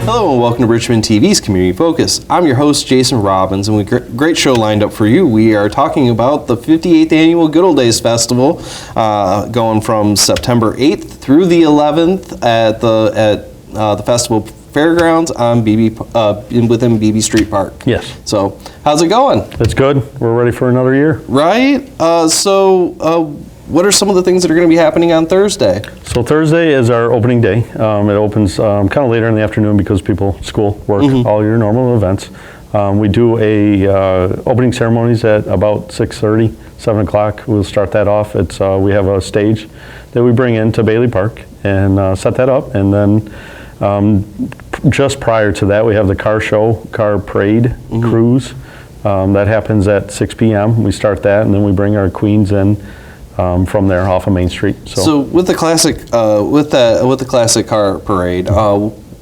Hello and welcome to Richmond TV's Community Focus. I'm your host, Jason Robbins, and we great show lined up for you. We are talking about the 58th Annual Good Old Days Festival, going from September 8th through the 11th at the festival fairgrounds on within BB Street Park. Yes. So, how's it going? It's good. We're ready for another year. Right. What are some of the things that are going to be happening on Thursday? So Thursday is our opening day. It opens kind of later in the afternoon because school, work, all your normal events. We do opening ceremonies at about 6:30, 7 o'clock. We'll start that off. We have a stage that we bring into Bailey Park and set that up. And then just prior to that, we have the car parade cruise. That happens at 6 p.m. We start that, and then we bring our queens in from there off of Main Street. So with the classic car parade,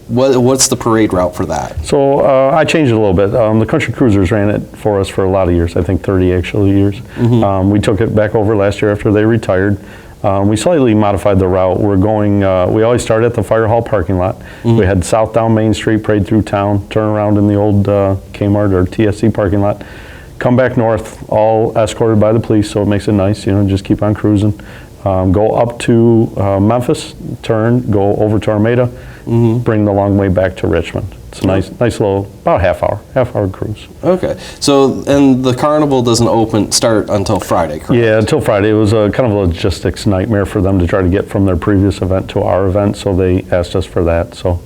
what's the parade route for that? So I changed it a little bit. The Country Cruisers ran it for us for a lot of years. I think 30 actually years. We took it back over last year after they retired. We slightly modified the route. We always start at the Fire Hall parking lot. We head south down Main Street, parade through town, turn around in the old Kmart or TSC parking lot, come back north, all escorted by the police, so it makes it nice, just keep on cruising. Go up to Memphis, turn, go over to Armada, bring the long way back to Richmond. It's a nice little, about half hour cruise. Okay, so, and the carnival doesn't start until Friday, correct? Yeah, until Friday. It was a kind of a logistics nightmare for them to try to get from their previous event to our event, so they asked us for that. So,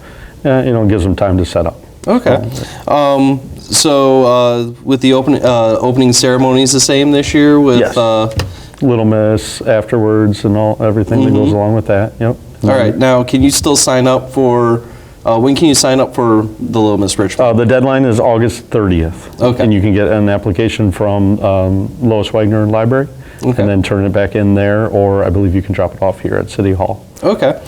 it gives them time to set up. Okay. So with the opening ceremonies the same this year with yes. Little Miss afterwards and everything that goes along with that. Yep. All right. Now, can you still sign up for? When can you sign up for the Little Miss Richmond? The deadline is August 30th. Okay. And you can get an application from Lois Wagner Library, and then turn it back in there, or I believe you can drop it off here at City Hall. Okay.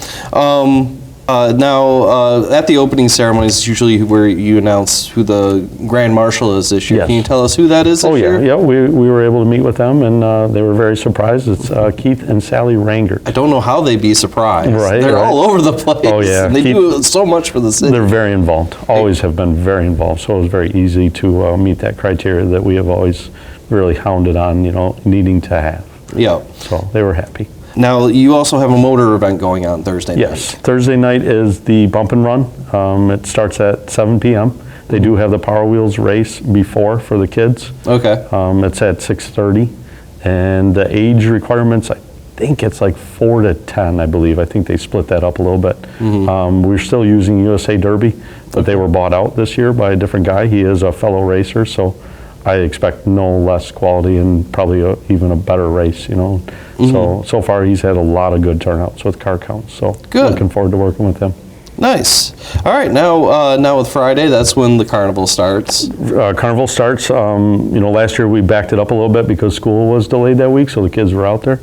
Now, at the opening ceremonies, it's usually where you announce who the Grand Marshal is this year. Yes. Can you tell us who that is this year? Yeah. We were able to meet with them, and they were very surprised. It's Keith and Sally Rangert. I don't know how they'd be surprised. Right. They're all over the place. Oh, yeah. And they do so much for the city. They're very involved. Always have been very involved. So it was very easy to meet that criteria that we have always really hounded on, needing to have. Yeah. So they were happy. Now, you also have a motor event going on Thursday night. Yes. Thursday night is the Bump and Run. It starts at 7 p.m. They do have the Power Wheels race before for the kids. Okay. It's at 6:30. And the age requirements, I think it's like 4 to 10, I believe. I think they split that up a little bit. We're still using USA Derby, but they were bought out this year by a different guy. He is a fellow racer, so I expect no less quality and probably even a better race, So far he's had a lot of good turnouts with car counts, so good. Looking forward to working with him. Nice. All right, now with Friday, that's when the carnival starts. Carnival starts. Last year we backed it up a little bit because school was delayed that week, so the kids were out there.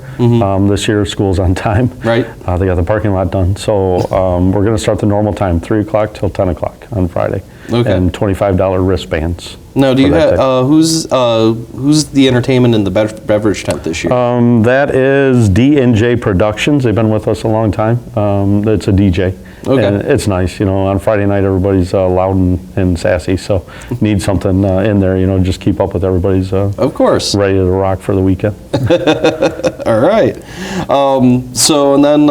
This year school's on time. Right. They got the parking lot done, so we're going to start the normal time, 3 o'clock till 10 o'clock on Friday. Okay. And $25 wristbands. Now, do you have who's the entertainment in the beverage tent this year? That is D&J Productions. They've been with us a long time. It's a DJ. Okay. And it's nice, on Friday night everybody's loud and sassy, so need something in there, just keep up with everybody's of course, ready to rock for the weekend. All right. So, and then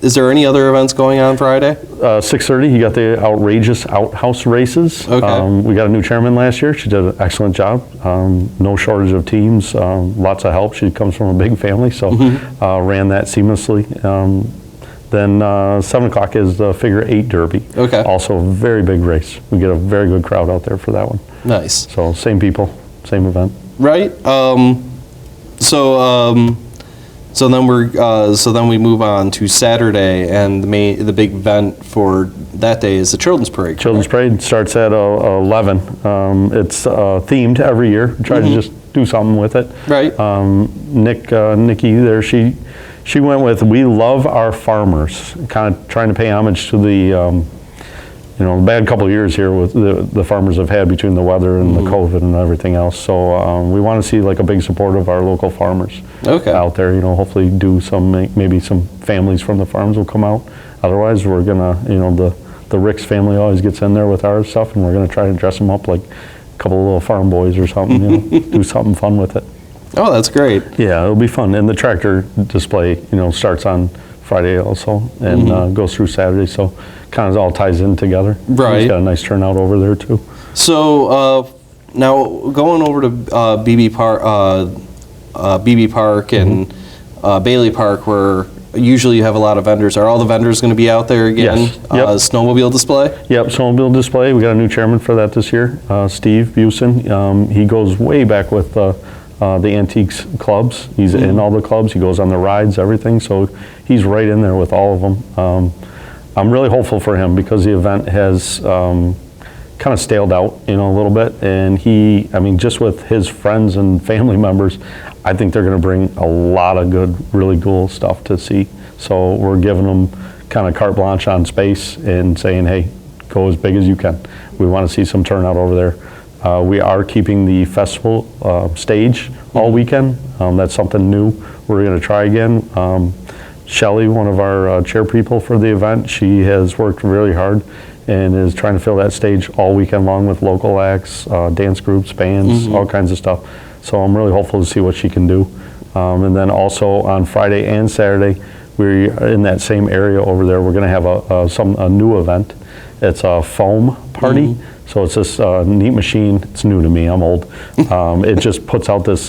is there any other events going on Friday? 6:30, you got the outrageous outhouse races. Okay. We got a new chairman last year. She did an excellent job. No shortage of teams, lots of help. She comes from a big family, so ran that seamlessly. Then 7 o'clock is the Figure 8 Derby. Okay. Also a very big race. We get a very good crowd out there for that one. Nice. So same people, same event. Right. So then we move on to Saturday, and the big event for that day is the Children's Parade. Children's Parade starts at 11. It's themed every year. Try to just do something with it. Right. Nikki there, she went with "We Love Our Farmers," kind of trying to pay homage to the bad couple of years here with the farmers have had between the weather and the COVID and everything else. So we want to see like a big support of our local farmers out there. Hopefully do maybe some families from the farms will come out. Otherwise, we're gonna, the the Ricks family always gets in there with our stuff, and we're going to try to dress them up like a couple of little farm boys or something, you know, do something fun with it. Oh, that's great. Yeah, it'll be fun. And the tractor display, you know, starts on Friday also and goes through Saturday, so kind of all ties in together. Right. He's got a nice turnout over there too. So now going over to BB Park and Bailey Park, where usually you have a lot of vendors. Are all the vendors going to be out there again? Yes. Yep. Snowmobile display? Yep, snowmobile display. We got a new chairman for that this year, Steve Busen. He goes way back with the antiques clubs. He's in all the clubs. He goes on the rides, everything. So he's right in there with all of them. I'm really hopeful for him because the event has kind of staled out, you know, a little bit. And he, I mean, just with his friends and family members, I think they're going to bring a lot of good, really cool stuff to see. So we're giving them kind of carte blanche on space and saying, hey, go as big as you can. We want to see some turnout over there. We are keeping the festival stage all weekend. That's something new we're going to try again. Shelly, one of our chair people for the event, she has worked really hard and is trying to fill that stage all weekend long with local acts, dance groups, bands, all kinds of stuff. So I'm really hopeful to see what she can do. And then also on Friday and Saturday, we're in that same area over there. We're going to have a new event. It's a foam party. So it's this neat machine. It's new to me. I'm old. It just puts out this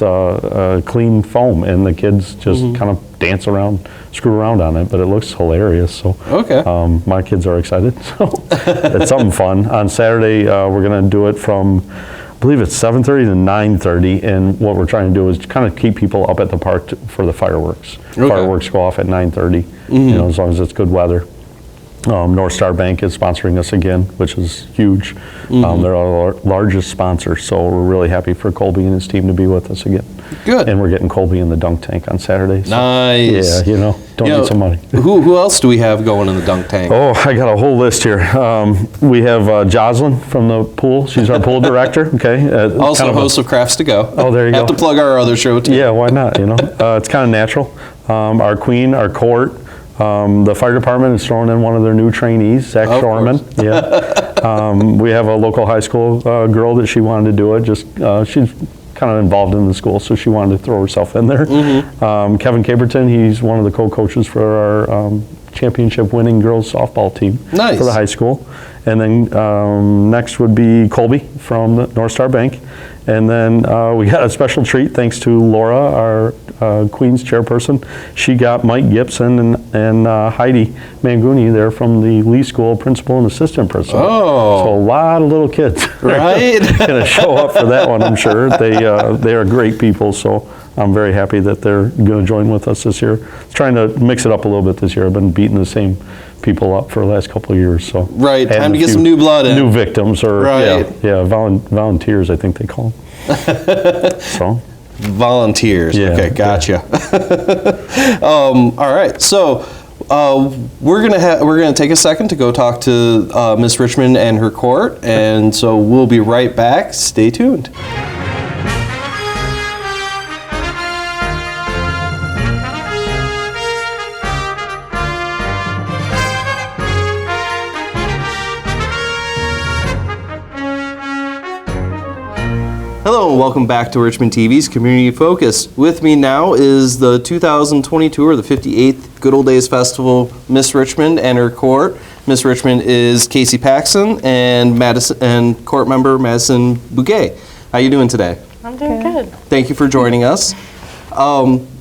clean foam, and the kids just kind of dance around, screw around on it. But it looks hilarious. So my kids are excited. So it's something fun. On Saturday, we're going to do it from, I believe it's 7:30 to 9:30, and what we're trying to do is kind of keep people up at the park for the fireworks. Fireworks go off at 9:30. You know, as long as it's good weather. North Star Bank is sponsoring us again, which is huge. They're our largest sponsor, so we're really happy for Colby and his team to be with us again. Good. And we're getting Colby in the dunk tank on Saturday. So, nice. Yeah, you know, need some money. Who else do we have going in the dunk tank? Oh, I got a whole list here. We have Jocelyn from the pool. She's our pool director. Okay. Also kind of host of Crafts to Go. Oh, there you go. Have to plug our other show too. Yeah, why not? You know, it's kind of natural. Our queen, our court. The fire department is throwing in one of their new trainees, Zach Shorman. Yeah. We have a local high school girl that she wanted to do it. She's kind of involved in the school, so she wanted to throw herself in there. Kevin Caperton, he's one of the co-coaches for our championship-winning girls softball team for the high school. And then next would be Colby from the North Star Bank. And then we got a special treat thanks to Laura, our Queen's chairperson. She got Mike Gibson and Heidi Manguni there from the Lee School principal and assistant principal. Oh. So a lot of little kids right going to show up for that one, I'm sure. They are great people, so I'm very happy that they're going to join with us this year. Trying to mix it up a little bit this year. I've been beating the same people up for the last couple of years. So time to get some new blood in. New victims, or volunteers, I think they call them. So volunteers. Okay, gotcha. All right, so we're gonna take a second to go talk to Miss Richmond and her court, and so we'll be right back. Stay tuned. Hello and welcome back to Richmond TV's Community Focus. With me now is the 2022 or the 58th Good Old Days Festival Miss Richmond and her court. Miss Richmond is Kacy Paxon and Madison and court member Madison Bugay. How you doing today? I'm doing good. Thank you for joining us.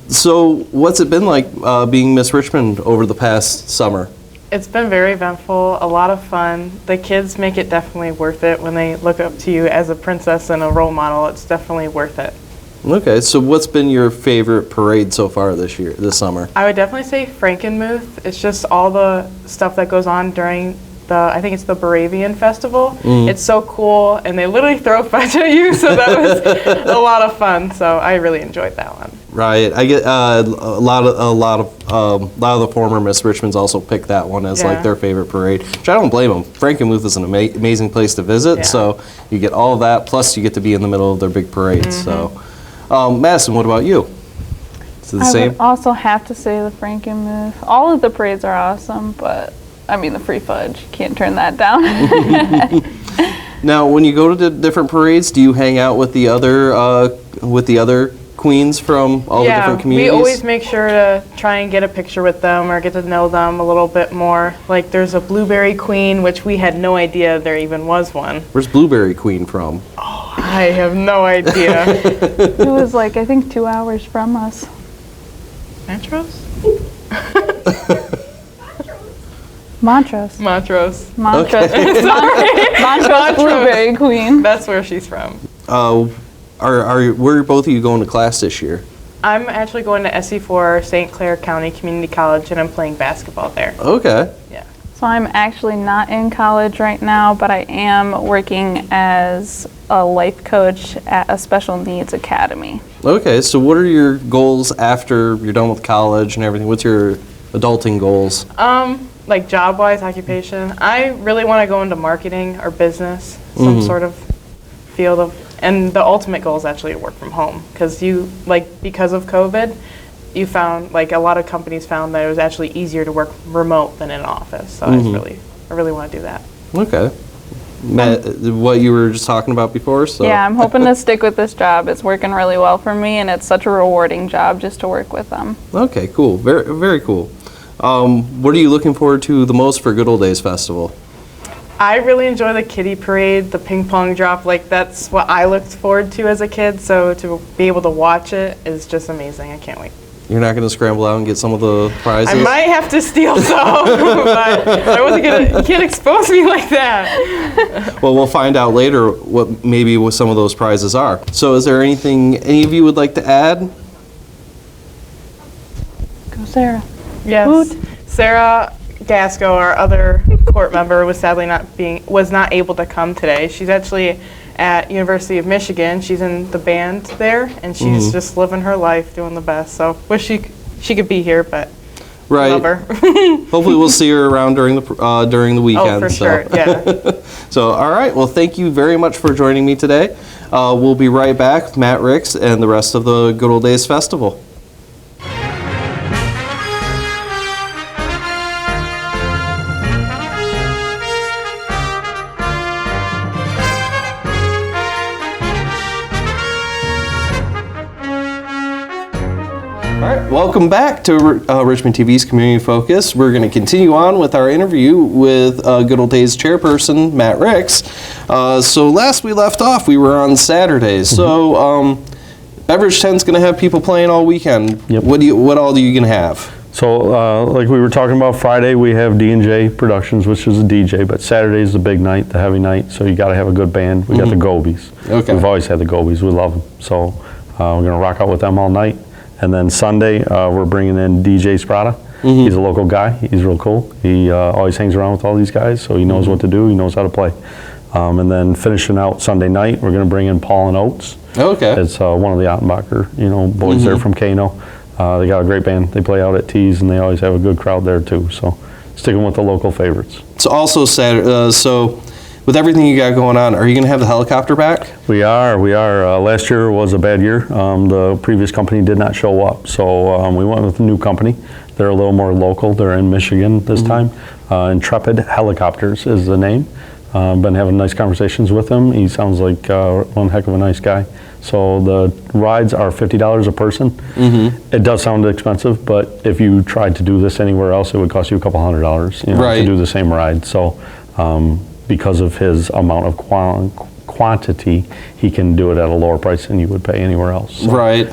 So what's it been like being Miss Richmond over the past summer? It's been very eventful, a lot of fun. The kids make it definitely worth it when they look up to you as a princess and a role model. It's definitely worth it. Okay, so what's been your favorite parade so far this summer? I would definitely say Frankenmuth. It's just all the stuff that goes on during I think it's the Baravian Festival. It's so cool, and they literally throw fudge at you, so that was a lot of fun. So I really enjoyed that one. Right, I get a lot of the former Miss Richmonds also pick that one as like their favorite parade, which I don't blame them. Frankenmuth is an amazing place to visit, so you get all of that, plus you get to be in the middle of their big parades. So, Madison, what about you? Is it the same? I would also have to say the Frankenmuth. All of the parades are awesome, but I mean, the free fudge, can't turn that down. Now, when you go to the different parades, do you hang out with the other queens from all the different communities? We always make sure to try and get a picture with them or get to know them a little bit more. Like there's a blueberry queen, which we had no idea there even was one. Where's Blueberry Queen from? Oh, I have no idea. It was like, I think 2 hours from us. Montrose? Montrose. Montrose. Montrose. Okay. Montrose Blueberry Queen. That's where she's from. Where are both of you going to class this year? I'm actually going to SE4 St. Clair County Community College, and I'm playing basketball there. Okay. Yeah. So I'm actually not in college right now, but I am working as a life coach at a special needs academy. Okay, so what are your goals after you're done with college and everything? What's your adulting goals? Like job-wise, occupation. I really want to go into marketing or business, some sort of field of. And the ultimate goal is actually to work from home, because because of COVID, you found like a lot of companies found that it was actually easier to work remote than in an office. So I really want to do that. Okay. Matt, what you were just talking about before. So Yeah, I'm hoping to stick with this job. It's working really well for me, and it's such a rewarding job just to work with them. Okay, cool. Very, very cool. What are you looking forward to the most for Good Old Days Festival? I really enjoy the kiddie parade, the ping pong drop. Like that's what I looked forward to as a kid. So to be able to watch it is just amazing. I can't wait. You're not going to scramble out and get some of the prizes? I might have to steal some, but I wasn't gonna. You can't expose me like that. Well, we'll find out later what some of those prizes are. So is there anything any of you would like to add? Go Sarah. Yes. Woot. Sarah Gasco, our other court member, was sadly not able to come today. She's actually at University of Michigan. She's in the band there, and she's just living her life, doing the best. So wish she could be here, but love her. Hopefully we'll see her around during the weekend. Oh, for sure, yeah. So, all right. Well, thank you very much for joining me today. We'll be right back with Matt Ricks and the rest of the Good Old Days Festival. Welcome back to Richmond TV's Community Focus. We're going to continue on with our interview with Good Old Days chairperson, Matt Ricks. So last we left off, we were on Saturdays. So Beverage Tent's going to have people playing all weekend. Yep. What all are you going to have? So like we were talking about, Friday we have D&J Productions, which is a DJ, but Saturday's the big night, the heavy night, so you got to have a good band. We got the Gobies. Okay. We've always had the Gobies. We love them. So we're going to rock out with them all night. And then Sunday, we're bringing in DJ Sprata. He's a local guy. He's real cool. He always hangs around with all these guys, so he knows what to do. He knows how to play. And then finishing out Sunday night, we're going to bring in Paul and Oates. Okay. It's one of the Ottenbacher, boys there from Kano. They got a great band. They play out at Tees, and they always have a good crowd there too. So sticking with the local favorites. So also Saturday. So with everything you got going on, are you going to have the helicopter back? We are. Last year was a bad year. The previous company did not show up, so we went with a new company. They're a little more local. They're in Michigan this time. Intrepid Helicopters is the name. Been having nice conversations with him. He sounds like one heck of a nice guy. So the rides are $50 a person. It does sound expensive, but if you tried to do this anywhere else, it would cost you a couple $100s to do the same ride. So because of his amount of quantity, he can do it at a lower price than you would pay anywhere else. So right.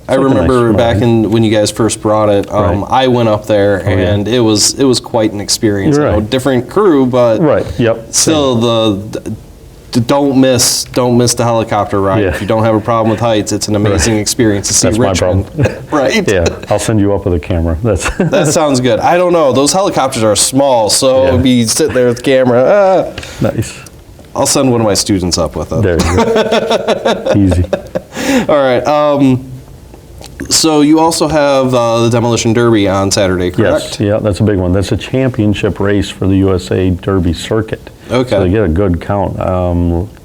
I remember back when you guys first brought it, I went up there and it was quite an experience. Right. Different crew, but still don't miss the helicopter ride. If you don't have a problem with heights, it's an amazing experience to see Richmond. That's my problem. Right? Yeah, I'll send you up with a camera. That sounds good. I don't know. Those helicopters are small, so be sitting there with the camera. Nice. I'll send one of my students up with it. There you go. Easy. All right. So you also have the Demolition Derby on Saturday, correct? Yes. Yeah, that's a big one. That's a championship race for the USA Derby circuit. Okay. So they get a good count.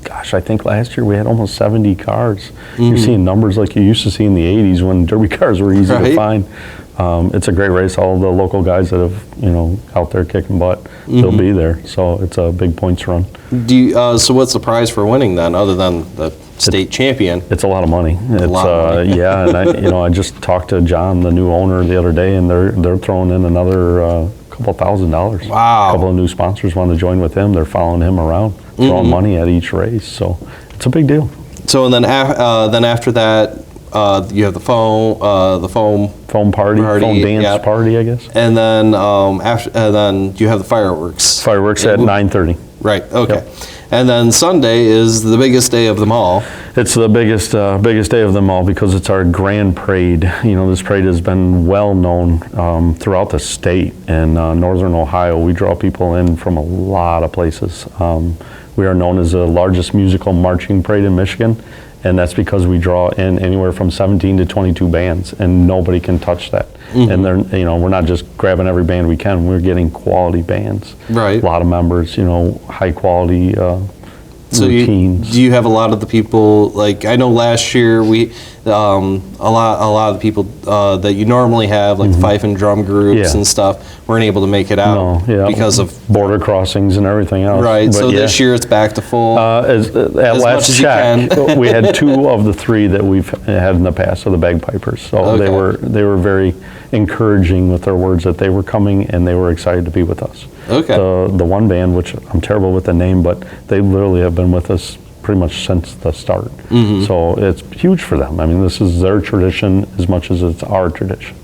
Gosh, I think last year we had almost 70 cars. You're seeing numbers like you used to see in the 80s when Derby cars were easy to find. It's a great race. All the local guys that have, out there kicking butt, they'll be there. So it's a big points run. So what's the prize for winning then, other than the state champion? It's a lot of money. A lot of money. Yeah, and I just talked to John, the new owner, the other day, and they're throwing in another couple $1,000. Wow. A couple of new sponsors want to join with him. They're following him around, throwing money at each race. So it's a big deal. So and then after that, you have the foam party, foam dance party, I guess. And then then you have the fireworks. Fireworks at 9:30. Right. Okay. Yep. And then Sunday is the biggest day of them all. It's the biggest day of them all because it's our grand parade. This parade has been well known throughout the state and northern Ohio. We draw people in from a lot of places. We are known as the largest musical marching parade in Michigan, and that's because we draw in anywhere from 17 to 22 bands, and nobody can touch that. And we're not just grabbing every band we can. We're getting quality bands. Right. A lot of members. High quality. Routines. Do you have a lot of the people, like I know last year we a lot of the people that you normally have, like the fife and drum groups and stuff, weren't able to make it out because of border crossings and everything else. Right. But so this year it's back to full. At last check, we had 2 of the 3 that we've had in the past, so the bagpipers. So they were very encouraging with their words that they were coming and they were excited to be with us. Okay. The one band, which I'm terrible with the name, but they literally have been with us pretty much since the start. So it's huge for them. I mean, this is their tradition as much as it's our tradition.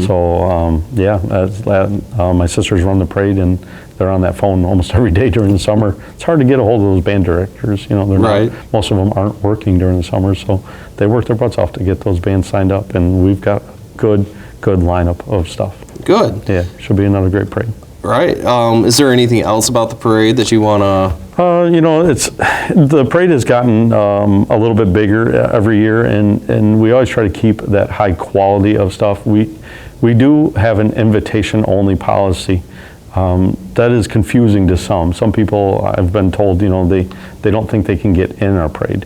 So my sisters run the parade and they're on that phone almost every day during the summer. It's hard to get a hold of those band directors. They're not, most of them aren't working during the summer, so they work their butts off to get those bands signed up, and we've got a good lineup of stuff. Good. Yeah, should be another great parade. Right. Is there anything else about the parade that you want to? The parade has gotten a little bit bigger every year, and we always try to keep that high quality of stuff. We do have an invitation only policy. That is confusing to some. Some people, I've been told, they don't think they can get in our parade.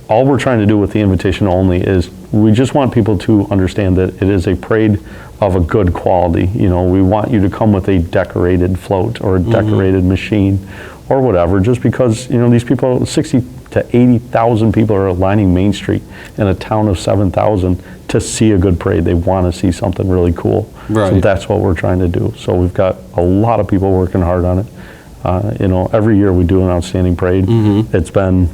All we're trying to do with the invitation only is we just want people to understand that it is a parade of a good quality. We want you to come with a decorated float or a decorated machine or whatever, just because, these people, 60 to 80,000 people are lining Main Street in a town of 7,000 to see a good parade. They want to see something really cool. Right. So that's what we're trying to do. So we've got a lot of people working hard on it. Every year we do an outstanding parade. It's been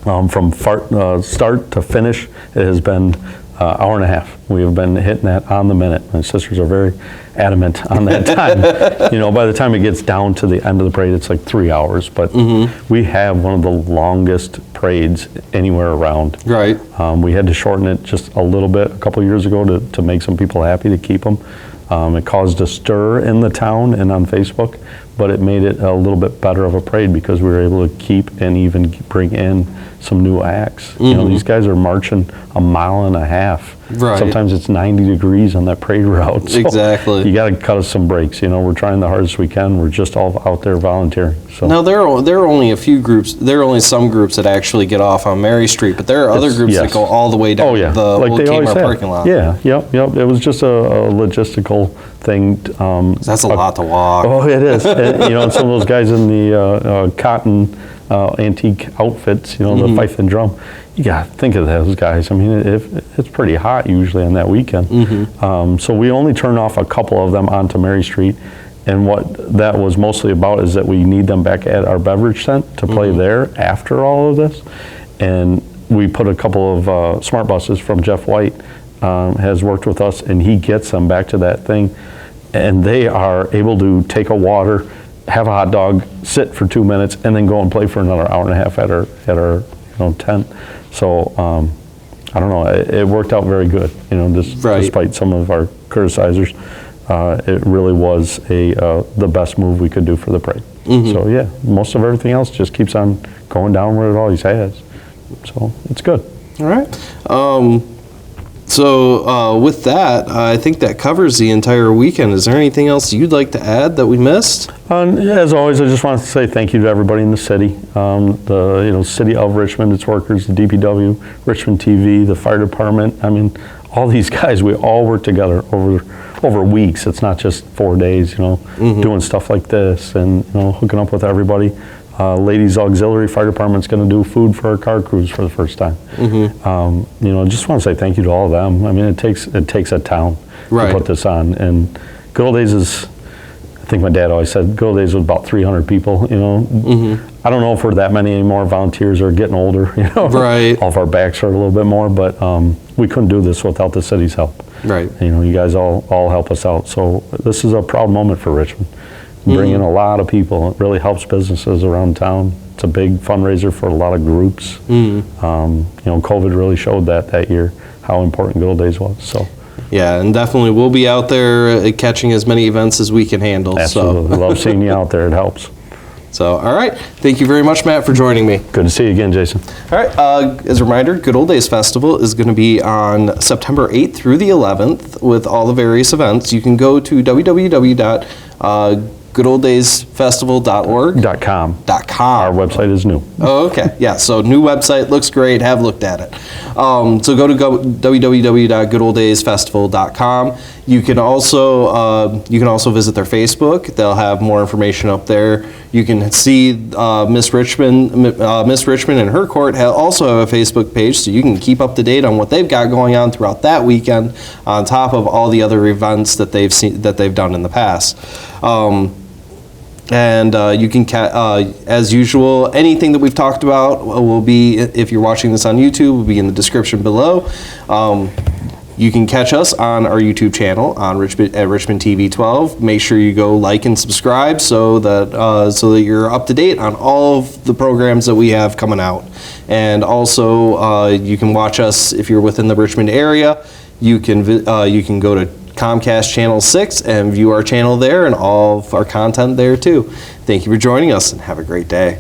from start to finish, it has been an hour and a half. We have been hitting that on the minute. My sisters are very adamant on that time. By the time it gets down to the end of the parade, it's like 3 hours. But we have one of the longest parades anywhere around. Right. We had to shorten it just a little bit a couple years ago to make some people happy, to keep them. It caused a stir in the town and on Facebook, but it made it a little bit better of a parade because we were able to keep and even bring in some new acts. These guys are marching a mile and a half. Right. Sometimes it's 90 degrees on that parade route. So exactly. You got to cut us some breaks. We're trying the hardest we can. We're just all out there volunteering. So now there are only a few groups. There are only some groups that actually get off on Mary Street, but there are other groups that go all the way down the old Kmart parking lot. Yeah. Yep. It was just a logistical thing. That's a lot to walk. Oh, it is. And some of those guys in the cotton antique outfits, the fife and drum, you got to think of those guys. I mean, it's pretty hot usually on that weekend. So we only turn off a couple of them onto Mary Street, and what that was mostly about is that we need them back at our beverage tent to play there after all of this. And we put a couple of smart buses from Jeff White, has worked with us, and he gets them back to that thing, and they are able to take a water, have a hot dog, sit for 2 minutes, and then go and play for another hour and a half at our tent. So I don't know, it worked out very good. Despite some of our criticizers, it really was the best move we could do for the parade. So yeah, most of everything else just keeps on going down where it always has. So it's good. All right. So with that, I think that covers the entire weekend. Is there anything else you'd like to add that we missed? As always, I just want to say thank you to everybody in the city, the city of Richmond, its workers, the DPW, Richmond TV, the fire department. I mean, all these guys, we all work together over over weeks. It's not just 4 days, doing stuff like this and, hooking up with everybody. Ladies Auxiliary Fire Department's going to do food for our car crews for the first time. Just want to say thank you to all of them. I mean, it takes a town to put this on. And Good Old Days is, I think my dad always said, Good Old Days was about 300 people, I don't know if we're that many anymore. Volunteers are getting older, Right. All of our backs are a little bit more, but we couldn't do this without the city's help. Right. You guys all help us out. So this is a proud moment for Richmond. Bring in a lot of people. It really helps businesses around town. It's a big fundraiser for a lot of groups. COVID really showed that year how important Good Old Days was. So. Yeah, and definitely we'll be out there catching as many events as we can handle. Absolutely. Love seeing you out there. It helps. So, all right. Thank you very much, Matt, for joining me. Good to see you again, Jason. All right. As a reminder, Good Old Days Festival is going to be on September 8th through the 11th with all the various events. You can go to www.goodolddaysfestival.org. .com. .com. Our website is new. Oh, okay. Yeah, so new website, looks great, have looked at it. So go to www.goodolddaysfestival.com. You can also visit their Facebook. They'll have more information up there. You can see Miss Richmond and her court also have a Facebook page, so you can keep up to date on what they've got going on throughout that weekend, on top of all the other events that they've done in the past. And you can, as usual, anything that we've talked about will be, if you're watching this on YouTube, will be in the description below. You can catch us on our YouTube channel at Richmond TV 12. Make sure you go like and subscribe so that you're up to date on all of the programs that we have coming out. And also, you can watch us if you're within the Richmond area. You can go to Comcast Channel 6 and view our channel there and all of our content there too. Thank you for joining us and have a great day.